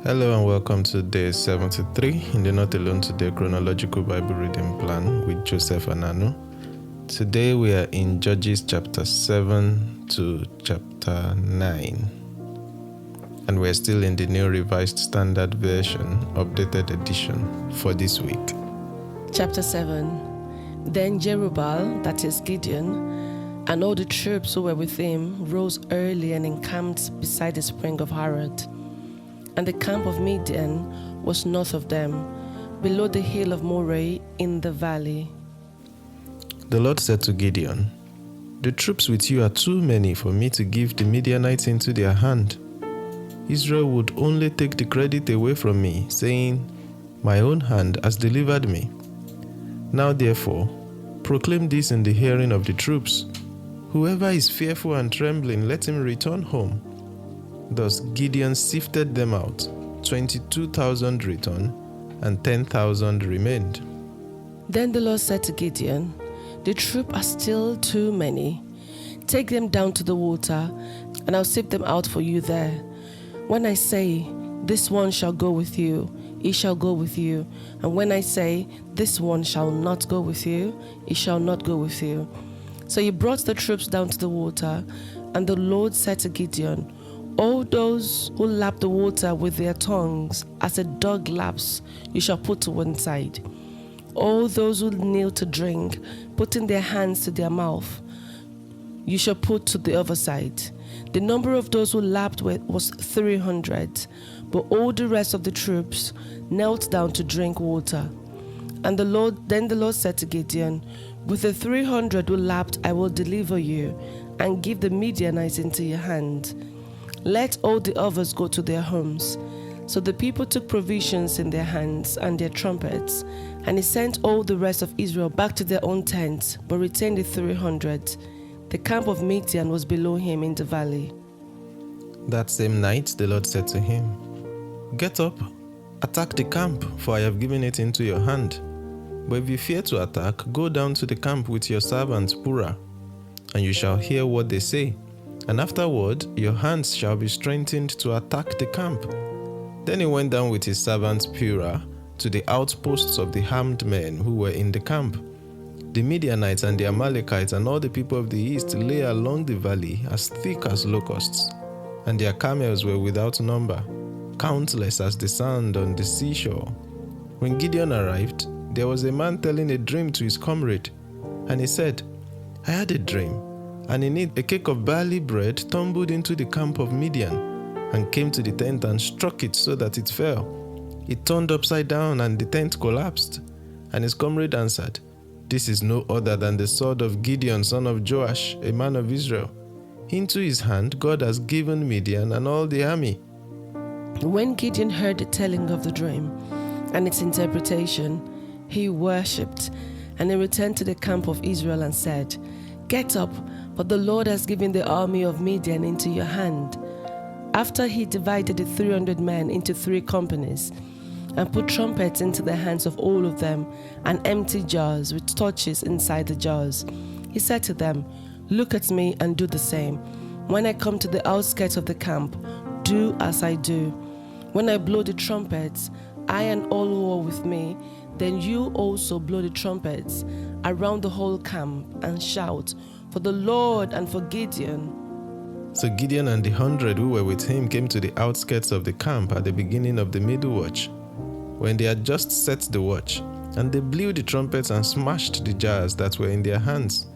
Hello and welcome to day 73 in the Not Alone Today Chronological Bible Reading Plan with Joseph and Anu. Today we are in Judges chapter 7 to chapter 9. And we're still in the New Revised Standard Version, updated edition for this week. Chapter 7. Then Jerubbaal, that is Gideon, and all the troops who were with him rose early and encamped beside the spring of Harod. And the camp of Midian was north of them, below the hill of Moreh in the valley. The Lord said to Gideon, "The troops with you are too many for me to give the Midianites into their hand. Israel would only take the credit away from me, saying, 'My own hand has delivered me.' Now therefore, proclaim this in the hearing of the troops. Whoever is fearful and trembling, let him return home." Thus Gideon sifted them out. 22,000 returned, and 10,000 remained. Then the Lord said to Gideon, "The troops are still too many. Take them down to the water, and I'll sift them out for you there. When I say, 'This one shall go with you,' he shall go with you. And when I say, 'This one shall not go with you,' he shall not go with you." So he brought the troops down to the water, and the Lord said to Gideon, "All those who lap the water with their tongues, as a dog laps, you shall put to one side. All those who kneel to drink, putting their hands to their mouth, you shall put to the other side." The number of those who lapped was 300, but all the rest of the troops knelt down to drink water. And then the Lord said to Gideon, "With the 300 who lapped I will deliver you, and give the Midianites into your hand. Let all the others go to their homes." So the people took provisions in their hands and their trumpets, and he sent all the rest of Israel back to their own tents, but retained the 300. The camp of Midian was below him in the valley. That same night the Lord said to him, "Get up, attack the camp, for I have given it into your hand. But if you fear to attack, go down to the camp with your servant Purah, and you shall hear what they say. And afterward, your hands shall be strengthened to attack the camp." Then he went down with his servant Purah to the outposts of the armed men who were in the camp. The Midianites and the Amalekites and all the people of the east lay along the valley as thick as locusts, and their camels were without number, countless as the sand on the seashore. When Gideon arrived, there was a man telling a dream to his comrade, and he said, "I had a dream, and in it a cake of barley bread tumbled into the camp of Midian, and came to the tent and struck it so that it fell. It turned upside down, and the tent collapsed." And his comrade answered, "This is no other than the sword of Gideon, son of Joash, a man of Israel. Into his hand God has given Midian and all the army." When Gideon heard the telling of the dream and its interpretation, he worshipped, and he returned to the camp of Israel and said, "Get up, for the Lord has given the army of Midian into your hand." After he divided the 300 men into 3 companies, and put trumpets into the hands of all of them, and empty jars with torches inside the jars, he said to them, "Look at me and do the same. When I come to the outskirts of the camp, do as I do. When I blow the trumpets, I and all who are with me, then you also blow the trumpets around the whole camp and shout, 'For the Lord and for Gideon.'" So Gideon and the 100 who were with him came to the outskirts of the camp at the beginning of the middle watch, when they had just set the watch, and they blew the trumpets and smashed the jars that were in their hands.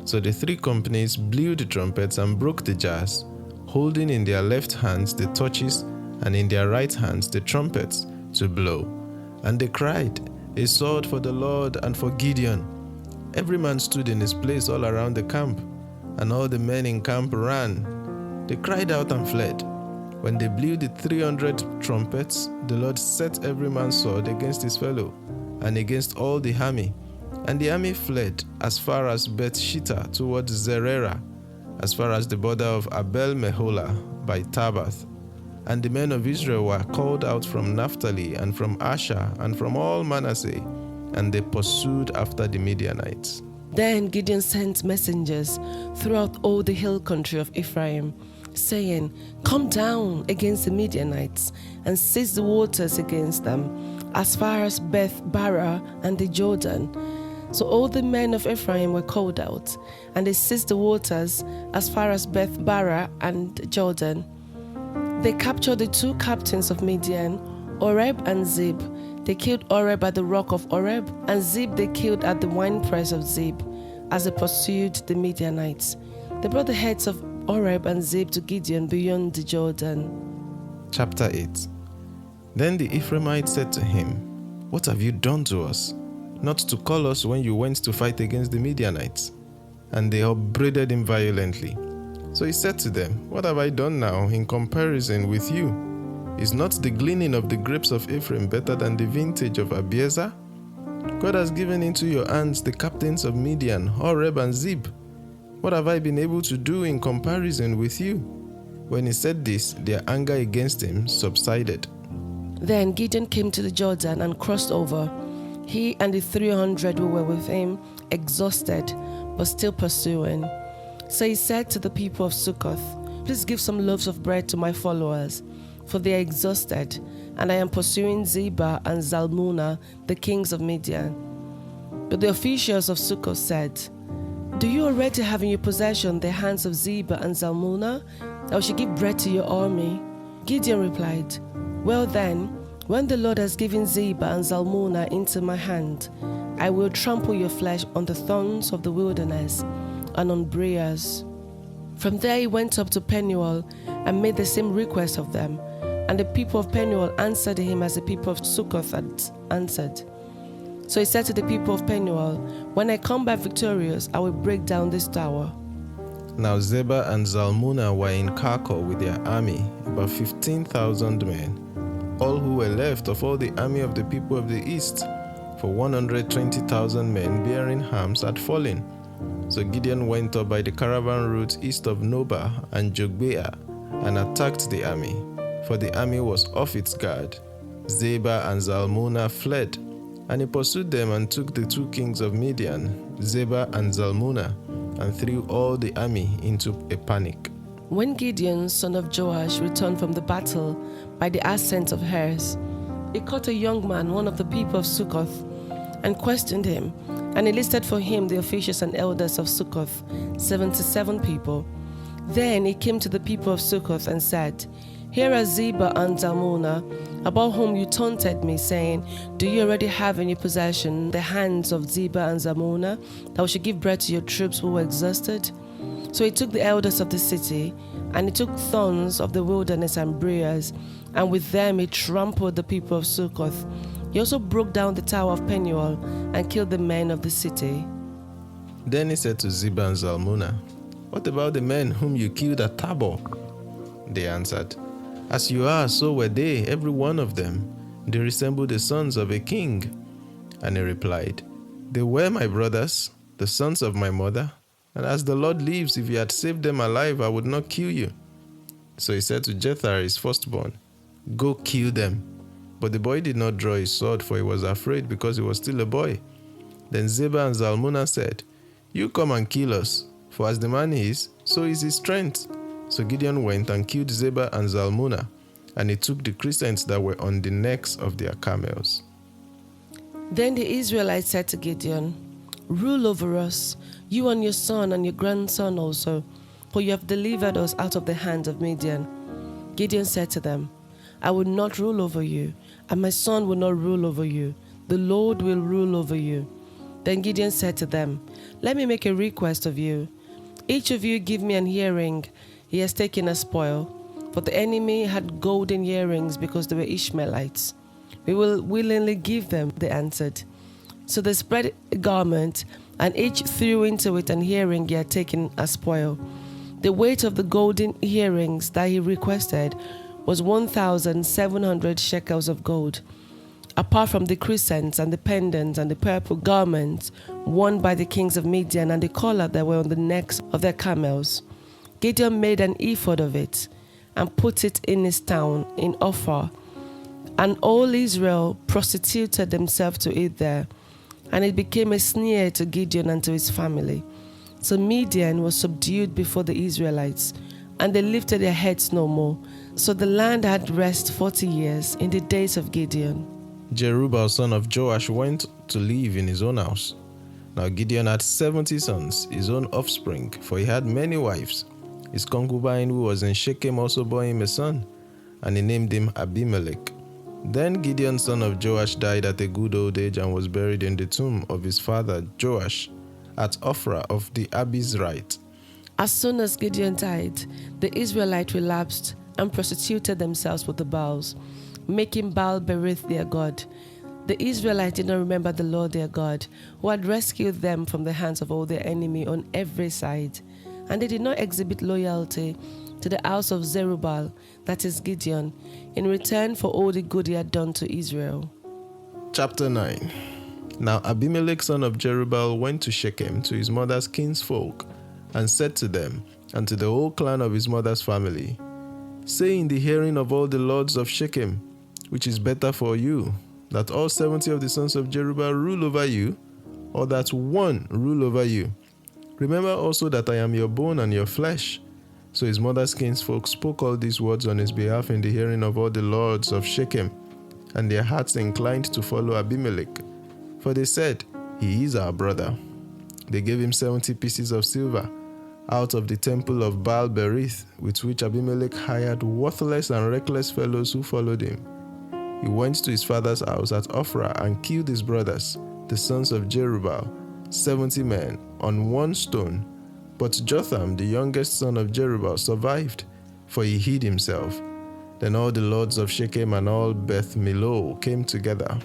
So the 3 companies blew the trumpets and broke the jars, holding in their left hands the torches and in their right hands the trumpets to blow. And they cried, "A sword for the Lord and for Gideon." Every man stood in his place all around the camp, and all the men in camp ran. They cried out and fled. When they blew the 300 trumpets, the Lord set every man's sword against his fellow, and against all the army. And the army fled as far as Beth-shittah towards Zererah, as far as the border of Abel-meholah by Tabbath. And the men of Israel were called out from Naphtali and from Asher and from all Manasseh, and they pursued after the Midianites. Then Gideon sent messengers throughout all the hill country of Ephraim, saying, "Come down against the Midianites and seize the waters against them, as far as Beth Barah and the Jordan." So all the men of Ephraim were called out, and they seized the waters as far as Beth Barah and Jordan. They captured the two captains of Midian, Oreb and Zeb. They killed Oreb at the rock of Oreb, and Zeb they killed at the winepress of Zeb, as they pursued the Midianites. They brought the heads of Oreb and Zeb to Gideon beyond the Jordan. Chapter 8. Then the Ephraimites said to him, "What have you done to us? Not to call us when you went to fight against the Midianites." And they upbraided him violently. So he said to them, "What have I done now in comparison with you? Is not the gleaning of the grapes of Ephraim better than the vintage of Abiezer? God has given into your hands the captains of Midian, Oreb and Zeb. What have I been able to do in comparison with you?" When he said this, their anger against him subsided. Then Gideon came to the Jordan and crossed over, he and the 300 who were with him, exhausted, but still pursuing. So he said to the people of Succoth, "Please give some loaves of bread to my followers, for they are exhausted, and I am pursuing Zebah and Zalmunna, the kings of Midian." But the officials of Succoth said, "Do you already have in your possession the hands of Zebah and Zalmunna, that we should give bread to your army?" Gideon replied, "Well then, when the Lord has given Zebah and Zalmunna into my hand, I will trample your flesh on the thorns of the wilderness and on briars." From there he went up to Penuel and made the same request of them, and the people of Penuel answered him as the people of Succoth had answered. So he said to the people of Penuel, "When I come back victorious, I will break down this tower." Now Zebah and Zalmunna were in Karkor with their army, about 15,000 men, all who were left of all the army of the people of the east, for 120,000 men bearing arms had fallen. So Gideon went up by the caravan route east of Nobah and Jogbeah and attacked the army, for the army was off its guard. Zebah and Zalmunna fled, and he pursued them and took the two kings of Midian, Zebah and Zalmunna, and threw all the army into a panic. When Gideon, son of Joash, returned from the battle by the ascent of Hers, he caught a young man, one of the people of Succoth, and questioned him, and he listed for him the officials and elders of Succoth, 77 people. Then he came to the people of Succoth and said, "Here are Zebah and Zalmunna, about whom you taunted me, saying, 'Do you already have in your possession the hands of Zebah and Zalmunna, that we should give bread to your troops who were exhausted?' So he took the elders of the city, and he took thorns of the wilderness and briars, and with them he trampled the people of Succoth. He also broke down the tower of Penuel and killed the men of the city." Then he said to Zebah and Zalmunna, "What about the men whom you killed at Tabor?" They answered, "As you are, so were they, every one of them. They resembled the sons of a king." And he replied, "They were my brothers, the sons of my mother, and as the Lord lives, if you had saved them alive, I would not kill you." So he said to Jether, his firstborn, "Go kill them." But the boy did not draw his sword, for he was afraid, because he was still a boy. Then Zebah and Zalmunna said, "You come and kill us, for as the man is, so is his strength." So Gideon went and killed Zebah and Zalmunna, and he took the crescents that were on the necks of their camels. Then the Israelites said to Gideon, "Rule over us, you and your son and your grandson also, for you have delivered us out of the hand of Midian." Gideon said to them, "I will not rule over you, and my son will not rule over you. The Lord will rule over you." Then Gideon said to them, "Let me make a request of you. Each of you give me an earring he has taken as spoil." For the enemy had golden earrings because they were Ishmaelites. "We will willingly give them," they answered. So they spread a garment, and each threw into it an earring he had taken as spoil. The weight of the golden earrings that he requested was 1,700 shekels of gold, apart from the crescents and the pendants and the purple garments worn by the kings of Midian and the collar that were on the necks of their camels. Gideon made an ephod of it and put it in his town, in Ophir. And all Israel prostituted themselves to it there, and it became a snare to Gideon and to his family. So Midian was subdued before the Israelites, and they lifted their heads no more. So the land had rest 40 years in the days of Gideon. Jerubbaal son of Joash went to live in his own house. Now Gideon had 70 sons, his own offspring, for he had many wives. His concubine who was in Shechem also bore him a son, and he named him Abimelech. Then Gideon son of Joash died at a good old age and was buried in the tomb of his father Joash at Ophrah of the Abizrite. As soon as Gideon died, the Israelites relapsed and prostituted themselves with the Baals, making Baal-berith their god. The Israelites did not remember the Lord their God, who had rescued them from the hands of all their enemy on every side. And they did not exhibit loyalty to the house of Zerubbabel, that is Gideon, in return for all the good he had done to Israel. Chapter 9. Now Abimelech son of Jerubbaal went to Shechem to his mother's kinsfolk, and said to them, and to the whole clan of his mother's family, Say in the hearing of all the lords of Shechem, which is better for you, that all 70 of the sons of Jerubbaal rule over you, or that one rule over you. Remember also that I am your bone and your flesh. So his mother's kinsfolk spoke all these words on his behalf in the hearing of all the lords of Shechem, and their hearts inclined to follow Abimelech. For they said, He is our brother. They gave him 70 pieces of silver out of the temple of Baal-berith, with which Abimelech hired worthless and reckless fellows who followed him. He went to his father's house at Ophrah and killed his brothers, the sons of Jerubbaal, 70 men, on one stone. But Jotham, the youngest son of Jerubbaal, survived, for he hid himself. Then all the lords of Shechem and all Beth Millo came together,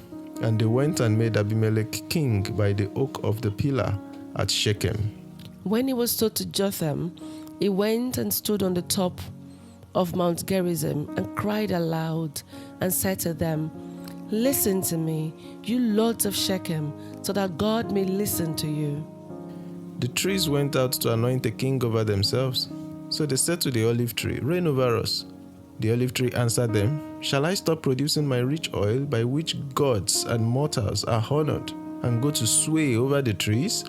and they went and made Abimelech king by the oak of the pillar at Shechem. When he was told to Jotham, he went and stood on the top of Mount Gerizim and cried aloud and said to them, Listen to me, you lords of Shechem, so that God may listen to you. The trees went out to anoint a king over themselves. So they said to the olive tree, Reign over us. The olive tree answered them, Shall I stop producing my rich oil by which gods and mortals are honored, and go to sway over the trees?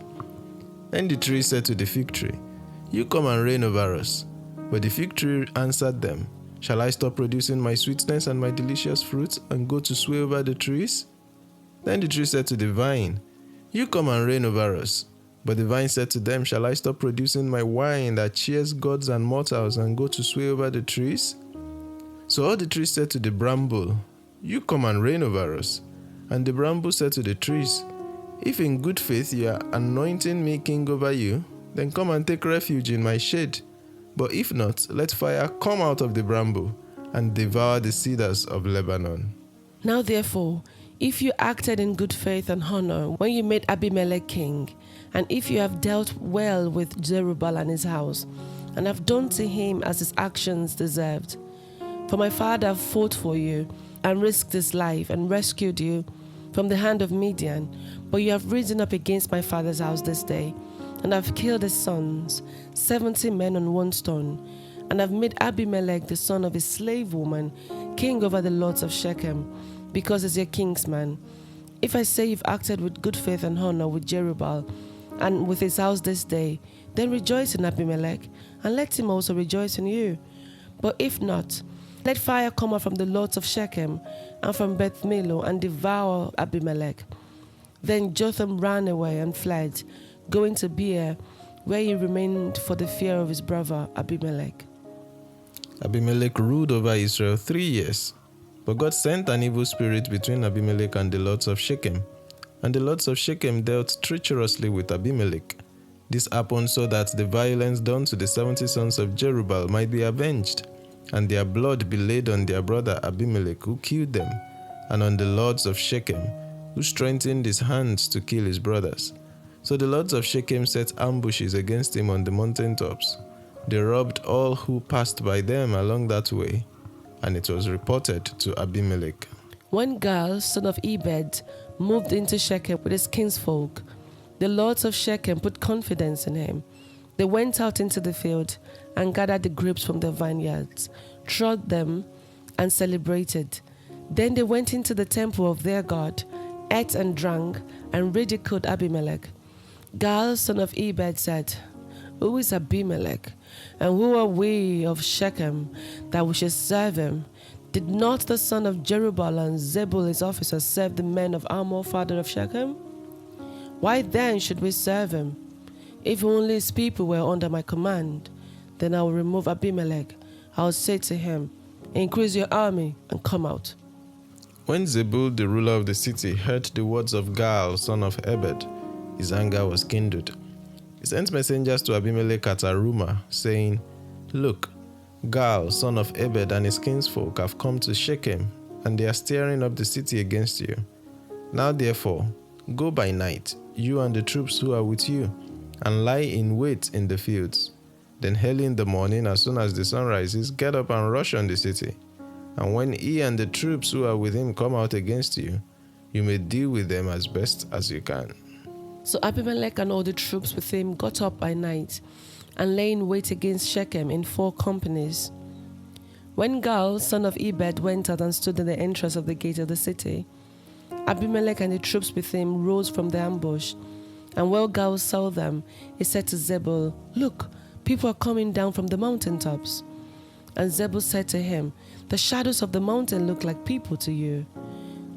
Then the tree said to the fig tree, You come and reign over us. But the fig tree answered them, Shall I stop producing my sweetness and my delicious fruits and go to sway over the trees? Then the tree said to the vine, You come and reign over us. But the vine said to them, Shall I stop producing my wine that cheers gods and mortals and go to sway over the trees? So all the trees said to the bramble, You come and reign over us. And the bramble said to the trees, If in good faith you are anointing me king over you, then come and take refuge in my shade. But if not, let fire come out of the bramble and devour the cedars of Lebanon. Now therefore, if you acted in good faith and honor when you made Abimelech king, and if you have dealt well with Jerubbaal and his house, and have done to him as his actions deserved, for my father fought for you, and risked his life, and rescued you from the hand of Midian, but you have risen up against my father's house this day, and have killed his sons, 70 men on one stone, and have made Abimelech the son of a slave woman king over the lords of Shechem, because he's your kingsman. If I say you've acted with good faith and honor with Jerubbaal and with his house this day, then rejoice in Abimelech, and let him also rejoice in you. But if not, let fire come out from the lords of Shechem and from Beth Millo and devour Abimelech. Then Jotham ran away and fled, going to Beer, where he remained for the fear of his brother Abimelech. Abimelech ruled over Israel 3 years. But God sent an evil spirit between Abimelech and the lords of Shechem, and the lords of Shechem dealt treacherously with Abimelech. This happened so that the violence done to the 70 sons of Jerubbaal might be avenged, and their blood be laid on their brother Abimelech, who killed them, and on the lords of Shechem, who strengthened his hands to kill his brothers. So the lords of Shechem set ambushes against him on the mountaintops. They robbed all who passed by them along that way, and it was reported to Abimelech. When Gaal, son of Ebed, moved into Shechem with his kinsfolk, the lords of Shechem put confidence in him. They went out into the field and gathered the grapes from the vineyards, trod them, and celebrated. Then they went into the temple of their God, ate and drank, and ridiculed Abimelech. Gaal, son of Ebed, said, Who is Abimelech? And who are we of Shechem that we should serve him? Did not the son of Jerubbaal and Zebul his officers serve the men of Hamor, father of Shechem? Why then should we serve him? If only his people were under my command, then I will remove Abimelech. I will say to him, increase your army and come out. When Zebul, the ruler of the city, heard the words of Gaal, son of Ebed, his anger was kindled. He sent messengers to Abimelech at Arumah, saying, Look, Gaal, son of Ebed, and his kinsfolk have come to Shechem, and they are stirring up the city against you. Now therefore, go by night, you and the troops who are with you, and lie in wait in the fields. Then early in the morning, as soon as the sun rises, get up and rush on the city. And when he and the troops who are with him come out against you, you may deal with them as best as you can. So Abimelech and all the troops with him got up by night and lay in wait against Shechem in 4 companies. When Gaal, son of Ebed, went out and stood in the entrance of the gate of the city, Abimelech and the troops with him rose from the ambush. And while Gaal saw them, he said to Zebul, Look, people are coming down from the mountaintops. And Zebul said to him, The shadows of the mountain look like people to you.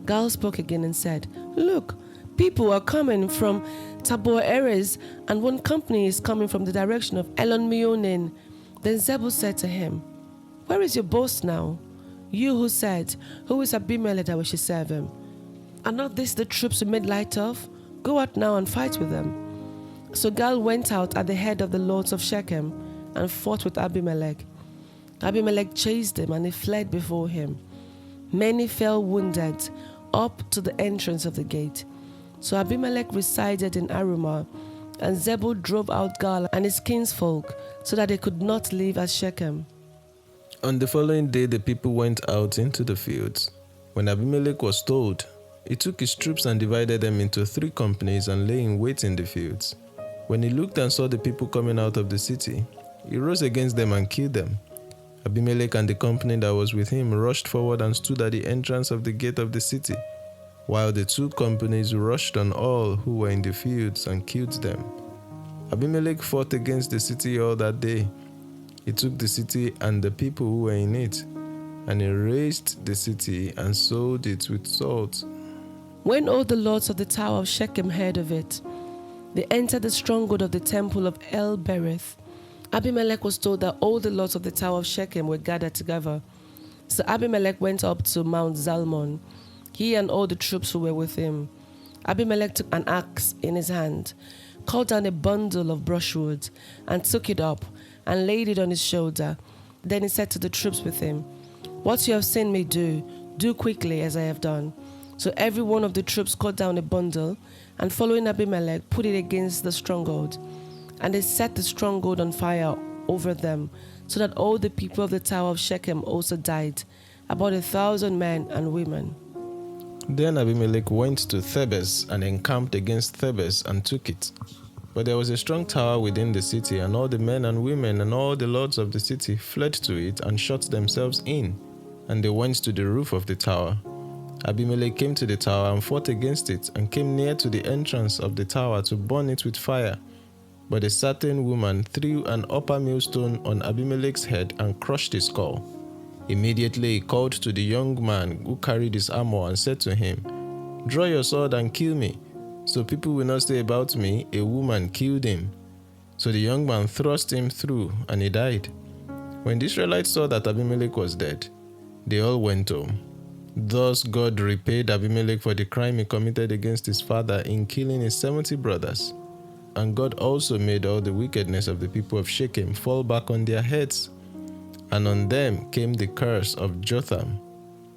Gaal spoke again and said, Look, people are coming from Tabor Erez, and one company is coming from the direction of Elon Meonin. Then Zebul said to him, Where is your boast now? You who said, Who is Abimelech that we should serve him? Are not these the troops we made light of? Go out now and fight with them. So Gaal went out at the head of the lords of Shechem and fought with Abimelech. Abimelech chased him and he fled before him. Many fell wounded up to the entrance of the gate. So Abimelech resided in Arumah, and Zebul drove out Gaal and his kinsfolk so that they could not live at Shechem. On the following day, the people went out into the fields. When Abimelech was told, he took his troops and divided them into 3 companies and lay in wait in the fields. When he looked and saw the people coming out of the city, he rose against them and killed them. Abimelech and the company that was with him rushed forward and stood at the entrance of the gate of the city, while the 2 companies rushed on all who were in the fields and killed them. Abimelech fought against the city all that day. He took the city and the people who were in it, and he razed the city and sold it with salt. When all the lords of the tower of Shechem heard of it, they entered the stronghold of the temple of El-Berith. Abimelech was told that all the lords of the tower of Shechem were gathered together. So Abimelech went up to Mount Zalmon, he and all the troops who were with him. Abimelech took an axe in his hand, cut down a bundle of brushwood, and took it up and laid it on his shoulder. Then he said to the troops with him, What you have seen me do, do quickly as I have done. So every one of the troops cut down a bundle, and following Abimelech, put it against the stronghold. And they set the stronghold on fire over them, so that all the people of the tower of Shechem also died, about 1,000 men and women. Then Abimelech went to Thebes and encamped against Thebes and took it. But there was a strong tower within the city, and all the men and women and all the lords of the city fled to it and shut themselves in, and they went to the roof of the tower. Abimelech came to the tower and fought against it, and came near to the entrance of the tower to burn it with fire. But a certain woman threw an upper millstone on Abimelech's head and crushed his skull. Immediately he called to the young man who carried his armor and said to him, Draw your sword and kill me, so people will not say about me, a woman killed him. So the young man thrust him through, and he died. When the Israelites saw that Abimelech was dead, they all went home. Thus God repaid Abimelech for the crime he committed against his father in killing his 70 brothers. And God also made all the wickedness of the people of Shechem fall back on their heads. And on them came the curse of Jotham,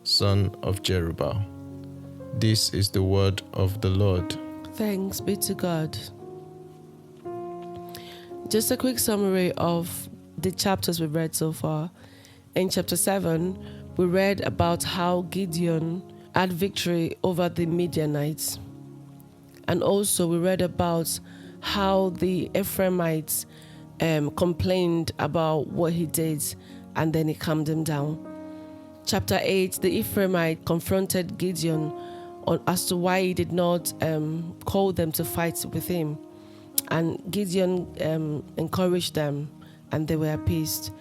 son of Jerubbaal. This is the word of the Lord. Thanks be to God. Just a quick summary of the chapters we've read so far. In chapter 7, we read about how Gideon had victory over the Midianites. And also we read about how the Ephraimites complained about what he did, and then he calmed them down. Chapter 8, the Ephraimite confronted Gideon as to why he did not call them to fight with him. And Gideon encouraged them, and they were appeased.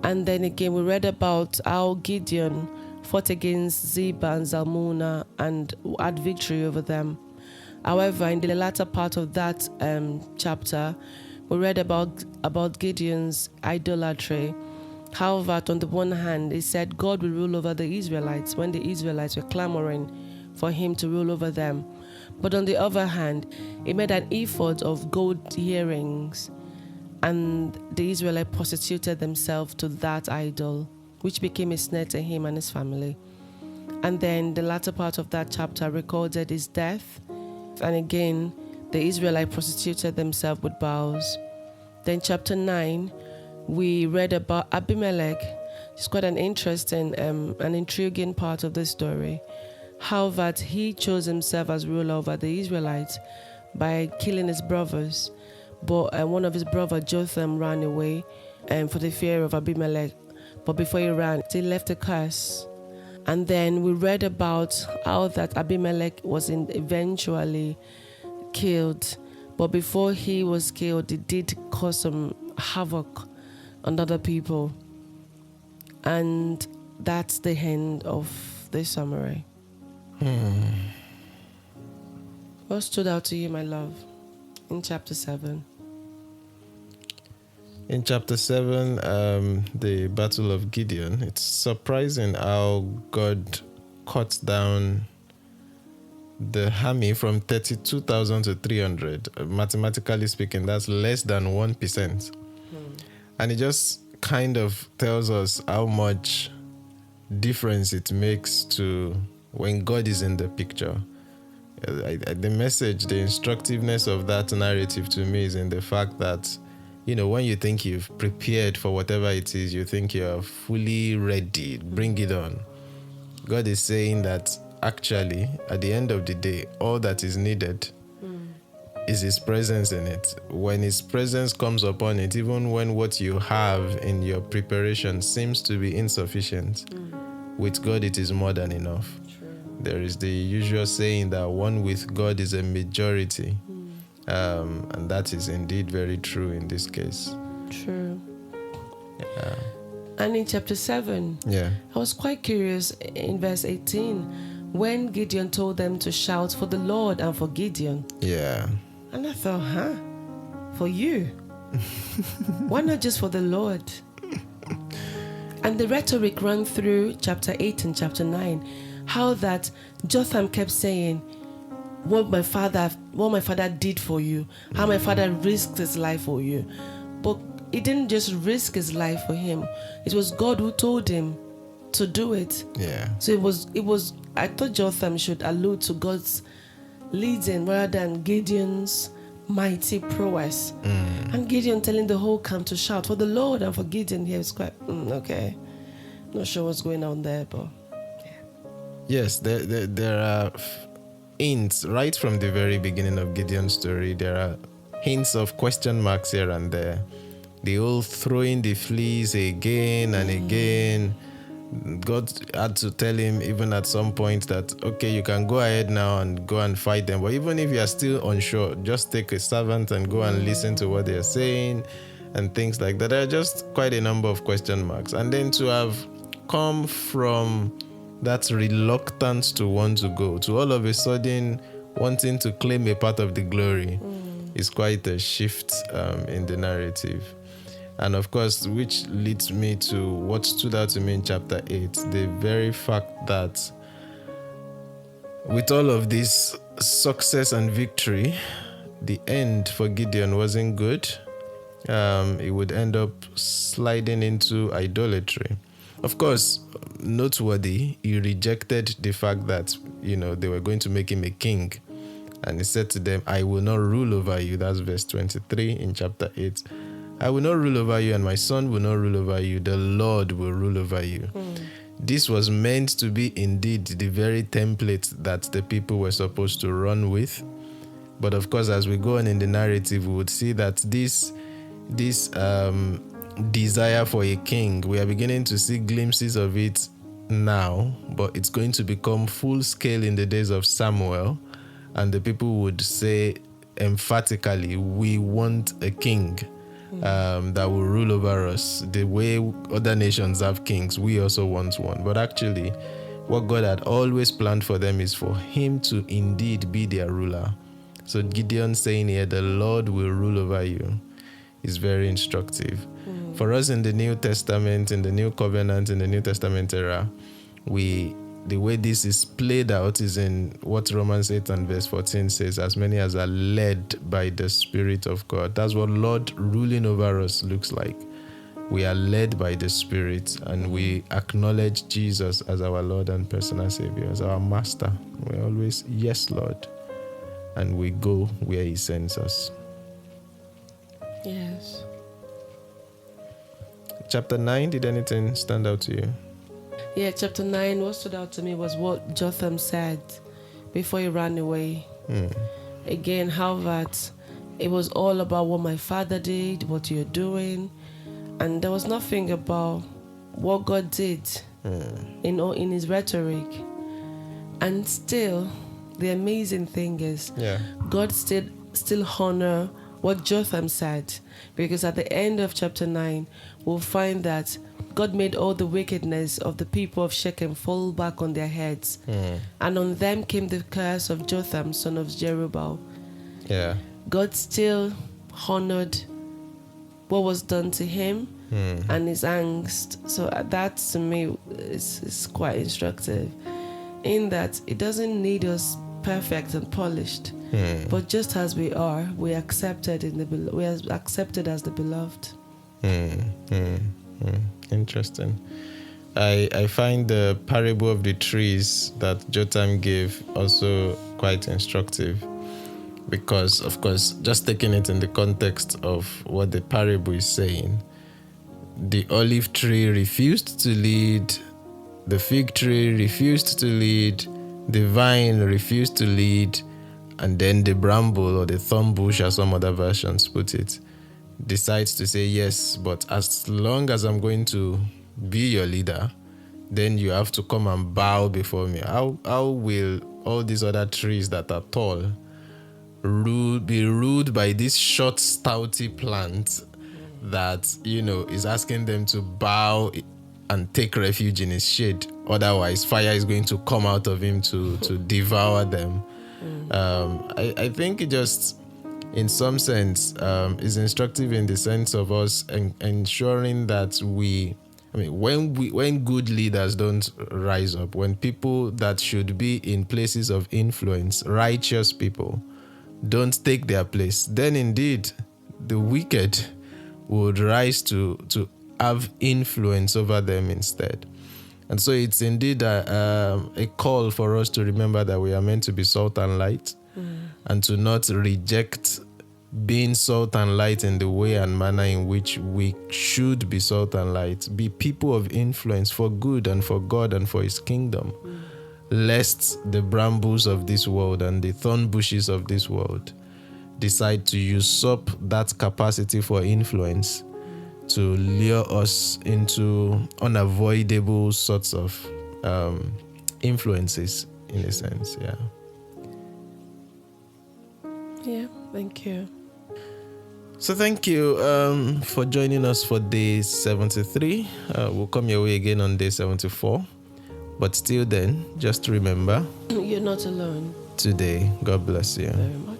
And then again, we read about how Gideon fought against Zebah and Zalmunna and had victory over them. However, in the latter part of that chapter, we read about Gideon's idolatry. However, on the one hand, he said God will rule over the Israelites when the Israelites were clamoring for him to rule over them. But on the other hand, he made an ephod of gold earrings, and the Israelites prostituted themselves to that idol, which became a snare to him and his family. And then the latter part of that chapter recorded his death. And again, the Israelites prostituted themselves with vows. Then chapter 9, we read about Abimelech. It's quite an interesting and intriguing part of the story. How that he chose himself as ruler over the Israelites by killing his brothers. But one of his brothers, Jotham, ran away for the fear of Abimelech. But before he ran, he left a curse. And then we read about how that Abimelech was eventually killed. But before he was killed, he did cause some havoc on other people. And that's the end of this summary. What stood out to you, my love, in chapter 7? In chapter 7, the Battle of Gideon, it's surprising how God cut down the army from 32,000 to 300. Mathematically speaking, that's less than 1%. And it just kind of tells us how much difference it makes to when God is in the picture. The message, the instructiveness of that narrative to me is in the fact that, when you think you've prepared for whatever it is, you think you're fully ready, bring it on. God is saying that actually, at the end of the day, all that is needed is His presence in it. When His presence comes upon it, even when what you have in your preparation seems to be insufficient, with God it is more than enough. There is the usual saying that one with God is a majority. And that is indeed very true in this case. True. Yeah. And in chapter 7, I was quite curious in verse 18 when Gideon told them to shout for the Lord and for Gideon. Yeah. And I thought, for you? Why not just for the Lord? And the rhetoric ran through chapter 8 and chapter 9. How that Jotham kept saying, what my father did for you, how my father risked his life for you. But he didn't just risk his life for him. It was God who told him to do it. Yeah. So it was I thought Jotham should allude to God's leading rather than Gideon's mighty prowess. And Gideon telling the whole camp to shout for the Lord and for Gideon here is quite okay. Not sure what's going on there, but yes, there are hints right from the very beginning of Gideon's story. There are hints of question marks here and there. The whole throwing the fleece again and again. God had to tell him even at some point that, okay, you can go ahead now and go and fight them. But even if you are still unsure, just take a servant and go and listen to what they're saying and things like that. There are just quite a number of question marks. And then to have come from that reluctance to want to go to all of a sudden wanting to claim a part of the glory is quite a shift in the narrative. And of course, which leads me to what stood out to me in chapter 8, the very fact that with all of this success and victory, the end for Gideon wasn't good. He would end up sliding into idolatry. Of course, noteworthy, he rejected the fact that, they were going to make him a king. And he said to them, I will not rule over you. That's verse 23 in chapter 8. I will not rule over you, and my son will not rule over you. The Lord will rule over you. This was meant to be indeed the very template that the people were supposed to run with. But of course, as we go on in the narrative, we would see that this desire for a king, we are beginning to see glimpses of it now, but it's going to become full scale in the days of Samuel, and the people would say emphatically, we want a king that will rule over us. The way other nations have kings, we also want one. But actually, what God had always planned for them is for him to indeed be their ruler. So Gideon saying here, the Lord will rule over you, is very instructive. For us in the New Testament, in the New Covenant, in the New Testament era, the way this is played out is in what Romans 8 and verse 14 says, as many as are led by the Spirit of God. That's what Lord ruling over us looks like. We are led by the Spirit, and we acknowledge Jesus as our Lord and personal Savior, as our Master. We're always, yes, Lord. And we go where he sends us. Yes. Chapter 9, did anything stand out to you? Yeah, chapter 9, what stood out to me was what Jotham said before he ran away. Again, how that it was all about what my father did, what you're doing, and there was nothing about what God did in his rhetoric. And still, the amazing thing is, God still honor what Jotham said, because at the end of chapter 9, we'll find that God made all the wickedness of the people of Shechem fall back on their heads. And on them came the curse of Jotham, son of Jerubbaal. Yeah. God still honored what was done to him and his angst. So that to me is quite instructive, in that it doesn't need us perfect and polished, but just as we are, we are accepted we are accepted as the beloved. Interesting. I find the parable of the trees that Jotham gave also quite instructive, because, of course, just taking it in the context of what the parable is saying, the olive tree refused to lead, the fig tree refused to lead, the vine refused to lead, and then the bramble or the thorn bush, as some other versions put it, decides to say, yes, but as long as I'm going to be your leader, then you have to come and bow before me. How will all these other trees that are tall be ruled by this short, stouty plant that, is asking them to bow and take refuge in his shade? Otherwise, fire is going to come out of him to devour them. I think it just, in some sense, is instructive in the sense of us ensuring that when good leaders don't rise up, when people that should be in places of influence, righteous people, don't take their place, then indeed the wicked would rise to have influence over them instead. And so it's indeed a call for us to remember that we are meant to be salt and light, and to not reject being salt and light in the way and manner in which we should be salt and light. Be people of influence for good and for God and for his kingdom, lest the brambles of this world and the thorn bushes of this world decide to usurp that capacity for influence to lure us into unavoidable sorts of influences, in a sense. Yeah, thank you. So thank you for joining us for day 73. We'll come your way again on day 74. But till then, just remember, you're not alone today. God bless you. very much.